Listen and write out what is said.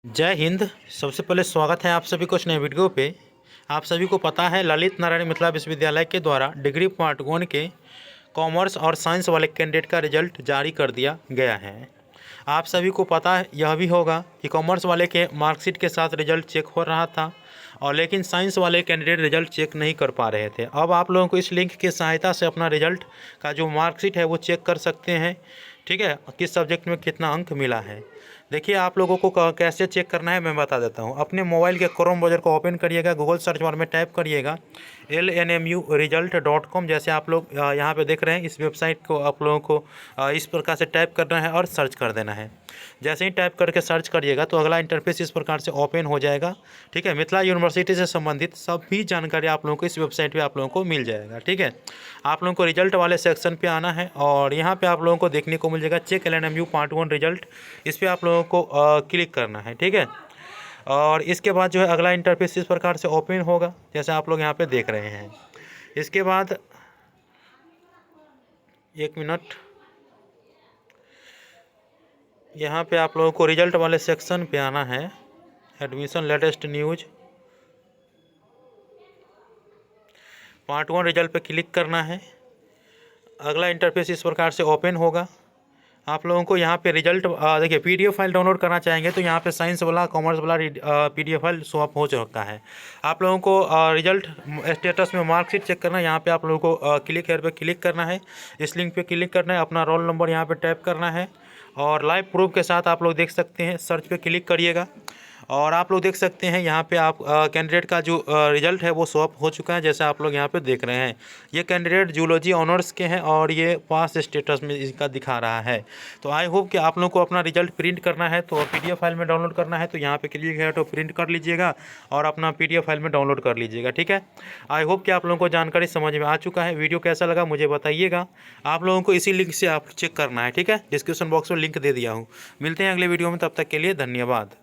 जय हिंद। सबसे पहले स्वागत है आप सभी को इस नए वीडियो पे। आप सभी को पता है ललित नारायण मिथिला विश्वविद्यालय के द्वारा डिग्री पार्ट 1 के कॉमर्स और साइंस वाले कैंडिडेट का रिजल्ट जारी कर दिया गया है। आप सभी को पता है यह भी होगा कि कॉमर्स वाले के मार्कशीट के साथ रिजल्ट चेक हो रहा था और लेकिन साइंस वाले कैंडिडेट रिजल्ट चेक नहीं कर पा रहे थे। अब आप लोगों को इस लिंक की सहायता से अपना रिजल्ट का जो मार्कशीट है वो चेक कर सकते हैं। ठीक है, किस सब्जेक्ट में कितना अंक मिला है। देखिए आप लोगों को कैसे चेक करना है मैं बता देता हूँ। अपने मोबाइल के क्रोम ब्राउज़र को ओपन करिएगा, गूगल सर्च बार में टाइप करिएगा lnmuresult.com। जैसे आप लोग यहाँ पे देख रहे हैं, इस वेबसाइट को आप लोगों को इस प्रकार से टाइप करना है और सर्च कर देना है। जैसे ही टाइप करके सर्च करिएगा तो अगला इंटरफेस इस प्रकार से ओपन हो जाएगा। ठीक है, मिथिला यूनिवर्सिटी से संबंधित सभी जानकारी आप लोगों को इस वेबसाइट पे आप लोगों को मिल जाएगा। ठीक है, आप लोगों को रिजल्ट वाले सेक्शन पे आना है और यहाँ पे आप लोगों को देखने को मिल जाएगा चेक LNMU पार्ट 1 रिजल्ट। इस पर आप लोगों को क्लिक करना है। ठीक है, और इसके बाद जो है अगला इंटरफेस इस प्रकार से ओपन होगा जैसे आप लोग यहाँ पे देख रहे हैं। इसके बाद एक मिनट, यहाँ पे आप लोगों को रिजल्ट वाले सेक्शन पे आना है, admission latest news part 1 result पे क्लिक करना है। अगला इंटरफेस इस प्रकार से ओपन होगा। आप लोगों को यहाँ पे रिजल्ट देखिए PDF फाइल डाउनलोड करना चाहेंगे तो यहाँ पे साइंस वाला कॉमर्स वाला PDF फाइल शो अप हो चुका है। आप लोगों को रिजल्ट स्टेटस में मार्कशीट चेक करना है, यहाँ पे आप लोगों को क्लिक हेयर पे क्लिक करना है, इस लिंक पे क्लिक करना है, अपना रोल नंबर यहाँ पे टाइप करना है और लाइव प्रूफ के साथ आप लोग देख सकते हैं। सर्च पे क्लिक करिएगा और आप लोग देख सकते हैं यहाँ पे आप कैंडिडेट का जो रिजल्ट है वो शो अप हो चुका है जैसे आप लोग यहाँ पे देख रहे हैं। ये कैंडिडेट जूलॉजी ऑनर्स के हैं और ये पास स्टेटस में इसका दिखा रहा है। तो आई होप कि आप लोग को अपना रिजल्ट प्रिंट करना है तो PDF फाइल में डाउनलोड करना है तो यहाँ पे क्लिक है तो प्रिंट कर लीजिएगा और अपना PDF फाइल में डाउनलोड कर लीजिएगा। ठीक है, आई होप कि आप लोगों को जानकारी समझ में आ चुका है। वीडियो कैसा लगा मुझे बताइएगा। आप लोगों को इसी लिंक से आप चेक करना है। ठीक है, डिस्क्रिप्शन बॉक्स में लिंक दे दिया हूँ। मिलते हैं अगले वीडियो में, तब तक के लिए धन्यवाद।